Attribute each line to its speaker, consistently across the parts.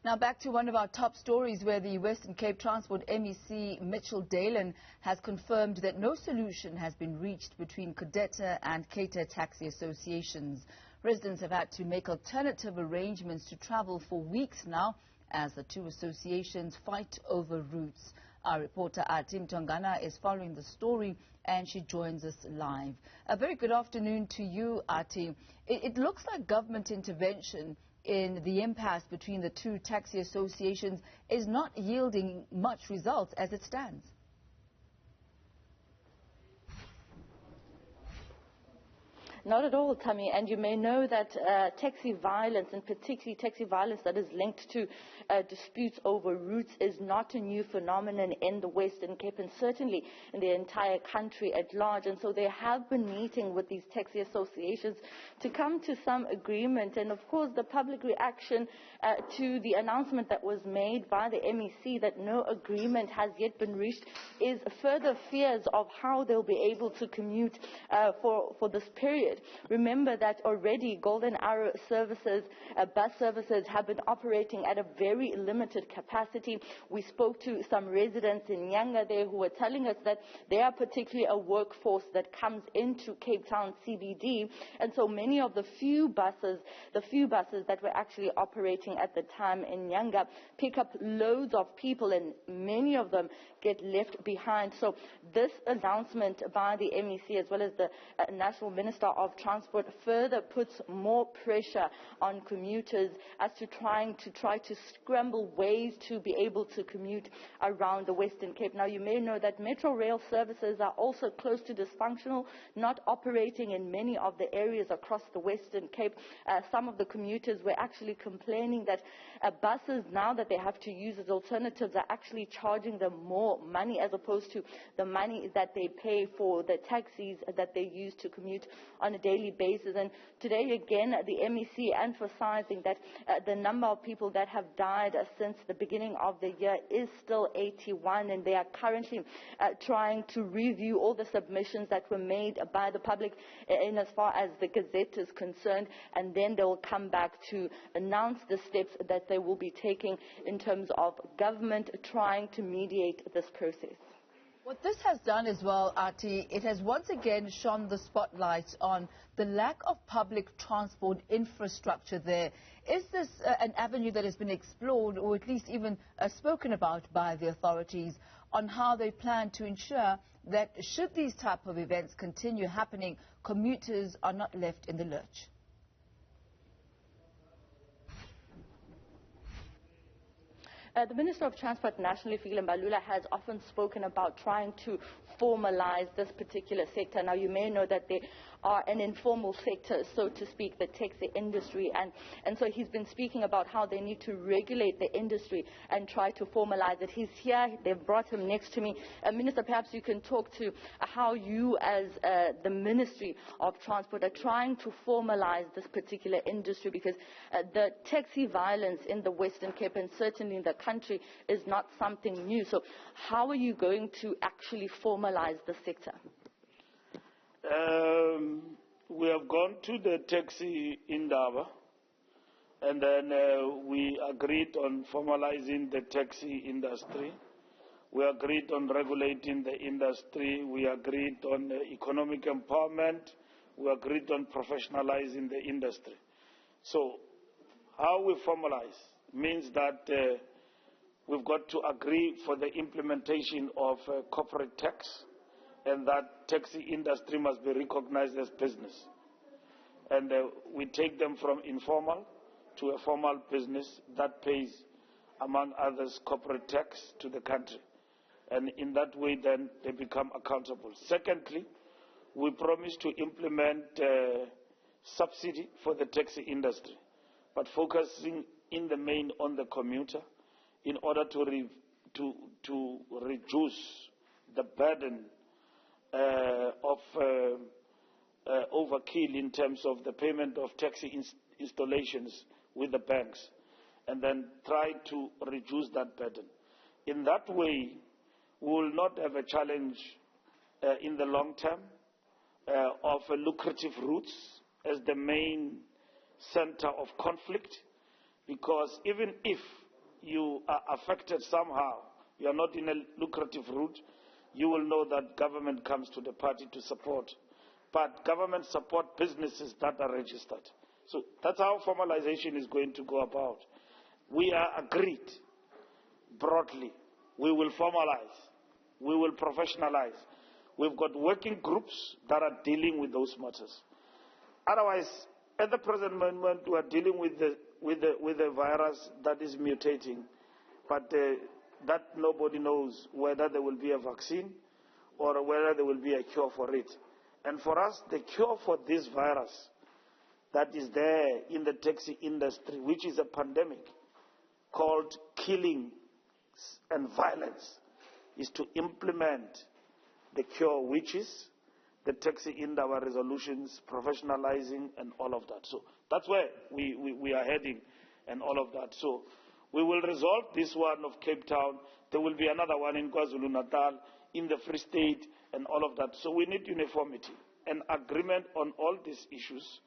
Speaker 1: Now back to one of our top stories where the Western Cape Transport MEC Mitchell Dalen has confirmed that no solution has been reached between CODETA and CATA taxi associations. Residents have had to make alternative arrangements to travel for weeks now as the two associations fight over routes. Our reporter Athi Mtongana is following the story and she joins us live. A very good afternoon to you, Athi. It looks like government intervention in the impasse between the two taxi associations is not yielding much results as it stands.
Speaker 2: Not at all, Tammy, and you may know that taxi violence, and particularly taxi violence that is linked to disputes over routes, is not a new phenomenon in the Western Cape and certainly in the entire country at large. And so they have been meeting with these taxi associations to come to some agreement. And of course, the public reaction to the announcement that was made by the MEC that no agreement has yet been reached is further fears of how they'll be able to commute for this period. Remember that already Golden Arrow services, bus services, have been operating at a very limited capacity. We spoke to some residents in Nyanga there who were telling us that they are particularly a workforce that comes into Cape Town CBD, and so many of the few buses that were actually operating at the time in Nyanga pick up loads of people, and many of them get left behind. So this announcement by the MEC as well as the National Minister of Transport further puts more pressure on commuters as to try to scramble ways to be able to commute around the Western Cape. Now, you may know that Metro Rail services are also close to dysfunctional, not operating in many of the areas across the Western Cape. Some of the commuters were actually complaining that buses, now that they have to use as alternatives, are actually charging them more money as opposed to the money that they pay for the taxis that they use to commute on a daily basis. And today again, the MEC emphasizing that the number of people that have died since the beginning of the year is still 81, and they are currently trying to review all the submissions that were made by the public in as far as the Gazette is concerned, and then they will come back to announce the steps that they will be taking in terms of government trying to mediate this process.
Speaker 1: What this has done as well, Athi, it has once again shone the spotlight on the lack of public transport infrastructure there. Is this an avenue that has been explored or at least even spoken about by the authorities on how they plan to ensure that should these type of events continue happening, commuters are not left in the lurch?
Speaker 2: The Minister of Transport nationally, Fikile Mbalula, has often spoken about trying to formalize this particular sector. Now, you may know that they are an informal sector, so to speak, the taxi industry, and so he's been speaking about how they need to regulate the industry and try to formalize it. He's here, they've brought him next to me. Minister, perhaps you can talk to how you as the Ministry of Transport are trying to formalize this particular industry, because the taxi violence in the Western Cape and certainly in the country is not something new. So how are you going to actually formalize the sector?
Speaker 3: We have gone to the taxi indaba, and then we agreed on formalizing the taxi industry. We agreed on regulating the industry. We agreed on economic empowerment. We agreed on professionalizing the industry. So how we formalize means that we've got to agree for the implementation of corporate tax, and that taxi industry must be recognized as business. And we take them from informal to a formal business that pays, among others, corporate tax to the country. And in that way, then, they become accountable. Secondly, we promise to implement subsidy for the taxi industry, but focusing in the main on the commuter in order to reduce the burden of overkill in terms of the payment of taxi installations with the banks, and then try to reduce that burden. In that way, we will not have a challenge in the long term of lucrative routes as the main center of conflict, because even if you are affected somehow, you are not in a lucrative route, you will know that government comes to the party to support. But government support businesses that are registered. So that's how formalization is going to go about. We are agreed broadly. We will formalize. We will professionalize. We've got working groups that are dealing with those matters. Otherwise, at the present moment, we are dealing with the virus that is mutating, but that nobody knows whether there will be a vaccine or whether there will be a cure for it. And for us, the cure for this virus that is there in the taxi industry, which is a pandemic called killing and violence, is to implement the cure, which is the taxi in our resolutions, professionalizing, and all of that. So that's where we are heading and all of that. So we will resolve this one of Cape Town. There will be another one in KwaZulu-Natal, in the Free State, and all of that. So we need uniformity and agreement on all these issues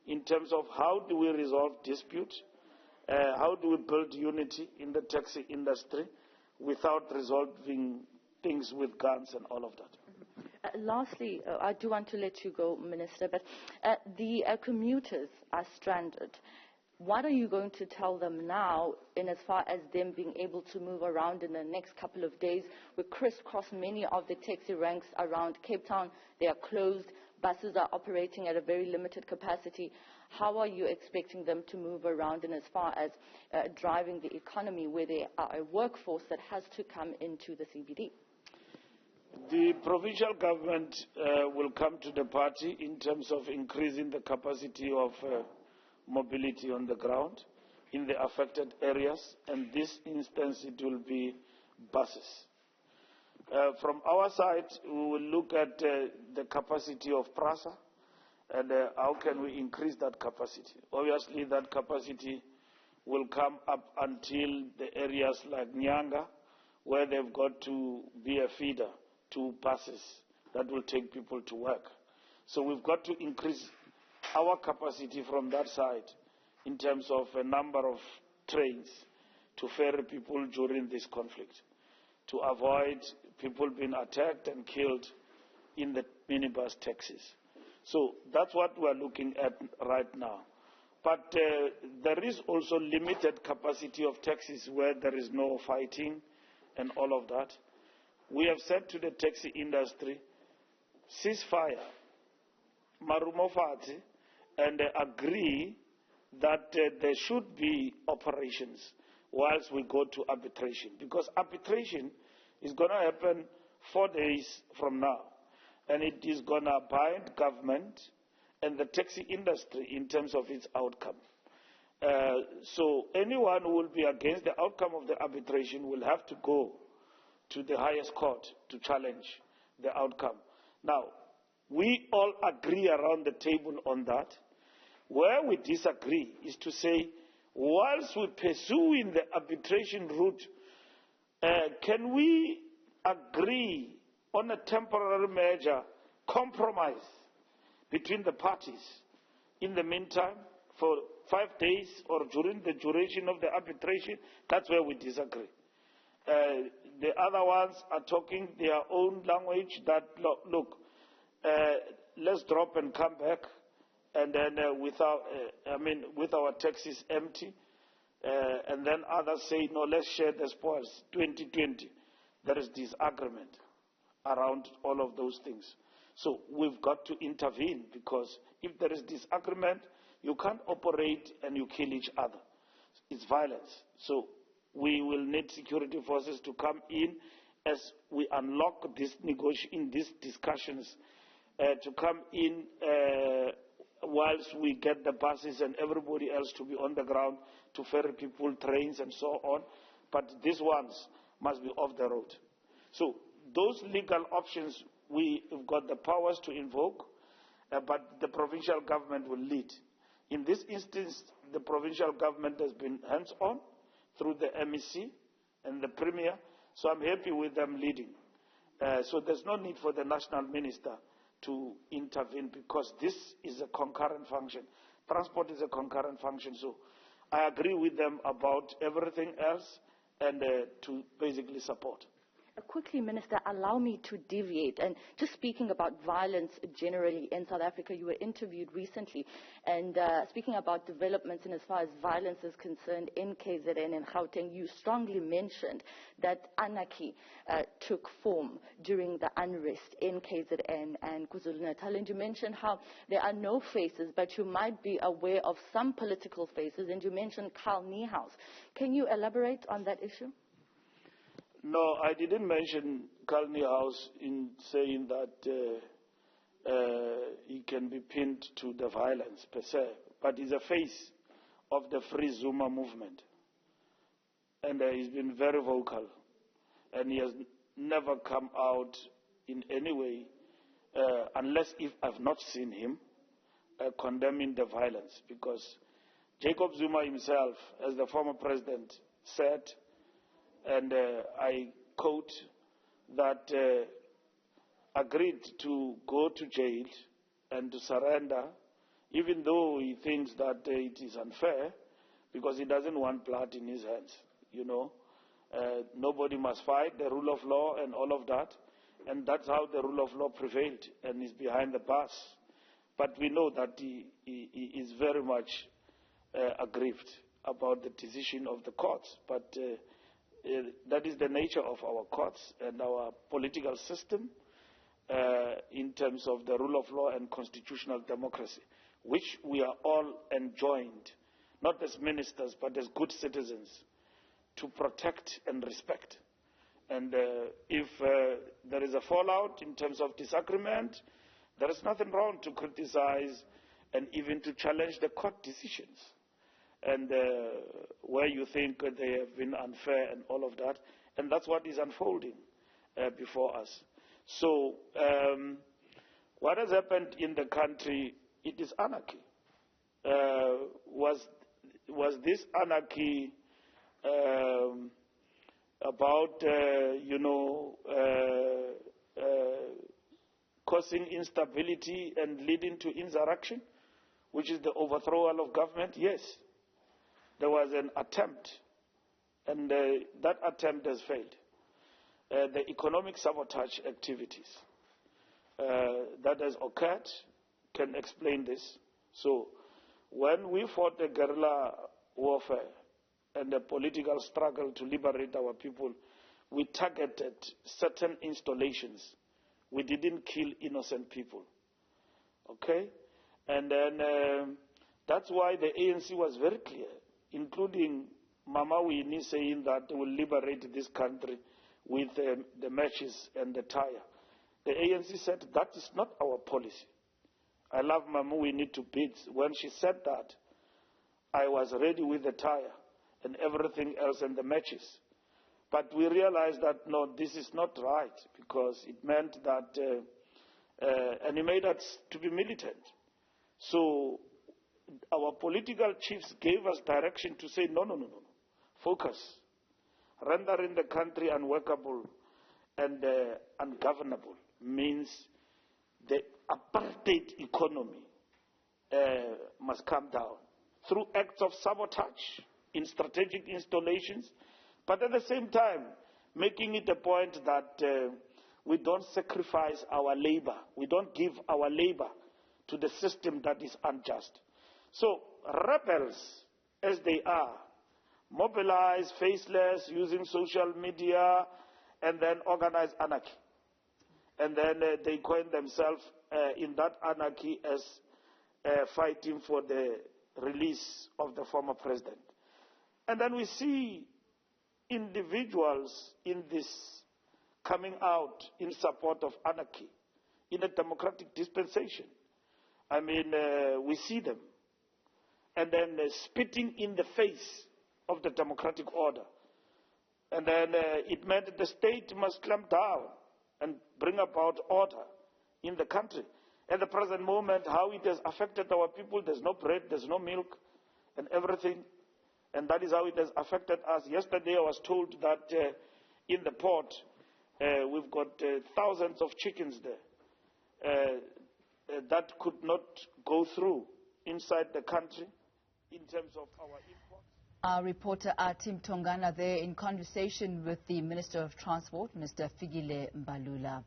Speaker 3: in terms of how do we resolve disputes, how do we build unity in the taxi industry without resolving things with guns and all of that.
Speaker 2: Lastly, I do want to let you go, Minister, but the commuters are stranded. What are you going to tell them now in as far as them being able to move around in the next couple of days? We crisscross many of the taxi ranks around Cape Town. They are closed. Buses are operating at a very limited capacity. How are you expecting them to move around in as far as driving the economy where they are a workforce that has to come into the CBD?
Speaker 3: The provincial government will come to the party in terms of increasing the capacity of mobility on the ground in the affected areas, and this instance it will be buses. From our side, we will look at the capacity of PRASA and how can we increase that capacity. Obviously, that capacity will come up until the areas like Nyanga, where they've got to be a feeder to buses that will take people to work. So we've got to increase our capacity from that side in terms of a number of trains to ferry people during this conflict, to avoid people being attacked and killed in the minibus taxis. So that's what we're looking at right now. But there is also limited capacity of taxis where there is no fighting and all of that. We have said to the taxi industry, ceasefire, marumofati, and agree that there should be operations whilst we go to arbitration. Because arbitration is going to happen 4 days from now. And it is going to bind government and the taxi industry in terms of its outcome. So anyone who will be against the outcome of the arbitration will have to go to the highest court to challenge the outcome. Now, we all agree around the table on that. Where we disagree is to say, whilst we pursue in the arbitration route, can we agree on a temporary measure, compromise between the parties in the meantime for 5 days or during the duration of the arbitration? That's where we disagree. The other ones are talking their own language that, look, let's drop and come back, and then with our taxis empty, and then others say, no, let's share the spoils, 2020. There is disagreement around all of those things. So we've got to intervene, because if there is disagreement, you can't operate and you kill each other. It's violence. So we will need security forces to come in as we unlock these discussions, to come in whilst we get the buses and everybody else to be on the ground to ferry people, trains and so on. But these ones must be off the road. So those legal options we've got the powers to invoke, but the provincial government will lead. In this instance, the provincial government has been hands-on through the MEC and the Premier, so I'm happy with them leading. So there's no need for the national minister to intervene, because this is a concurrent function. Transport is a concurrent function, so I agree with them about everything else and to basically support.
Speaker 2: Quickly, Minister, allow me to deviate. And just speaking about violence generally in South Africa, you were interviewed recently. And speaking about developments in as far as violence is concerned in KZN and Gauteng, you strongly mentioned that anarchy took form during the unrest in KZN and KwaZulu-Natal. And you mentioned how there are no faces, but you might be aware of some political faces. And you mentioned Carl Niehaus. Can you elaborate on that issue?
Speaker 3: No, I didn't mention Carl Niehaus in saying that he can be pinned to the violence per se, but he's a face of the Free Zuma movement. And he's been very vocal, and he has never come out in any way, unless if I've not seen him, condemning the violence, because Jacob Zuma himself, as the former president, said, and I quote, that agreed to go to jail and to surrender, even though he thinks that it is unfair, because he doesn't want blood in his hands, you know. Nobody must fight, the rule of law and all of that, and that's how the rule of law prevailed, and is behind the bars. But we know that he is very much aggrieved about the decision of the courts, but that is the nature of our courts and our political system in terms of the rule of law and constitutional democracy, which we are all enjoined, not as ministers, but as good citizens, to protect and respect. And if there is a fallout in terms of disagreement, there is nothing wrong to criticize and even to challenge the court decisions. And where you think they have been unfair and all of that. And that's what is unfolding before us. So what has happened in the country, it is anarchy. Was this anarchy about, causing instability and leading to insurrection, which is the overthrow of government? Yes. There was an attempt, and that attempt has failed. The economic sabotage activities that has occurred can explain this. So when we fought the guerrilla warfare and the political struggle to liberate our people, we targeted certain installations. We didn't kill innocent people. Okay? And then that's why the ANC was very clear, including Mama Winnie saying that they will liberate this country with the matches and the tire. The ANC said that is not our policy. I love Mama Winnie to bits. When she said that, I was ready with the tire and everything else and the matches. But we realized that, no, this is not right, because it meant that, and it made us to be militant. So our political chiefs gave us direction to say, no, focus. Rendering the country unworkable and ungovernable means the apartheid economy must come down through acts of sabotage in strategic installations, but at the same time making it a point that we don't sacrifice our labor. We don't give our labor to the system that is unjust. So rebels, as they are, mobilize, faceless, using social media, and then organize anarchy. And then they coin themselves in that anarchy as fighting for the release of the former president. And then we see individuals in this coming out in support of anarchy in a democratic dispensation. I mean, we see them. And then spitting in the face of the democratic order. And then it meant that the state must clamp down and bring about order in the country. At the present moment, how it has affected our people, there's no bread, there's no milk, and everything. And that is how it has affected us. Yesterday I was told that in the port, we've got thousands of chickens there that could not go through inside the country in terms of our import.
Speaker 1: Our reporter Athi Mtongana there in conversation with the Minister of Transport, Mr. Fikile Mbalula.